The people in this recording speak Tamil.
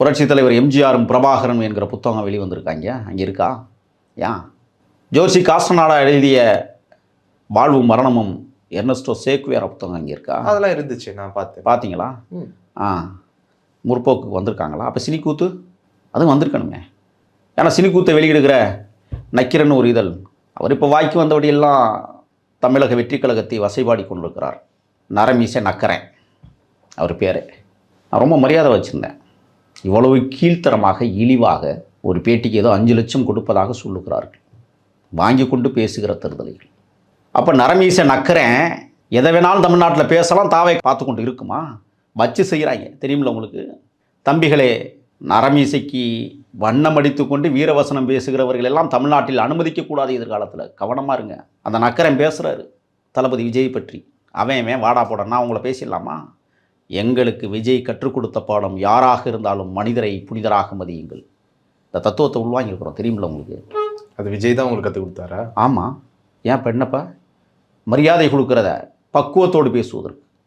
புரட்சித் தலைவர் எம்ஜிஆரும் பிரபாகரன் என்கிற புத்தகம் வெளிவந்திருக்காங்க. அங்கே இருக்கா? ஏன் ஜோர்சி காஸ்டனாடா எழுதிய வாழ்வும் மரணமும் எர்னஸ்டோ சேக்குவேரா புத்தகம் அங்கே இருக்கா? அதெல்லாம் இருந்துச்சு, நான் பார்த்தேன். பார்த்தீங்களா? முற்போக்கு வந்திருக்காங்களா? அப்போ சினிக்கூத்து அதுவும் வந்திருக்கணுமே. ஏன்னா சினிக்கூத்தை வெளியிடுகிற நக்கீரன் ஒரு இதழ், அவர் இப்போ வாய்க்கு வந்தபடியெல்லாம் தமிழக வெற்றி கழகத்தை வசைபாடி கொண்டிருக்கிறார். நரமீசை நக்கரன் அவர் பேர். நான் ரொம்ப மரியாதை வச்சுருந்தேன். இவ்வளவு கீழ்த்தரமாக இழிவாக ஒரு பேட்டிக்கு ஏதோ 5 லட்சம் கொடுப்பதாக சொல்லுகிறார்கள். வாங்கி கொண்டு பேசுகிற தருதலைகள். அப்போ நரமீசை நக்கரன் எதை வேணாலும் தமிழ்நாட்டில் பேசலாம், தாவை பார்த்து கொண்டு இருக்குமா? வச்சு செய்கிறாங்க. தெரியுமில்ல உங்களுக்கு? தம்பிகளே, நரமீசைக்கு வண்ணம் அடித்து கொண்டு வீரவசனம் பேசுகிறவர்கள் எல்லாம் தமிழ்நாட்டில் அனுமதிக்கக்கூடாது. எதிர்காலத்தில் கவனமாக இருங்க. அந்த நக்கரன் பேசுகிறாரு தளபதி விஜய் பற்றி. அவன் வாடா போட, நான் உங்களை பேசிடலாமா? எங்களுக்கு விஜய் கற்றுக் கொடுத்த பாடம், யாராக இருந்தாலும் மனிதரை புனிதராக மதியுங்கள். இந்த தத்துவத்தை உள்வாங்கியிருக்கிறோம். தெரியுமில்ல உங்களுக்கு? அது விஜய் தான் உங்களுக்கு கற்றுக் கொடுத்தாரா? ஆமாம். ஏன் பெண்ணப்பா மரியாதை கொடுக்குறத பக்குவத்தோடு பேசுவதற்கு.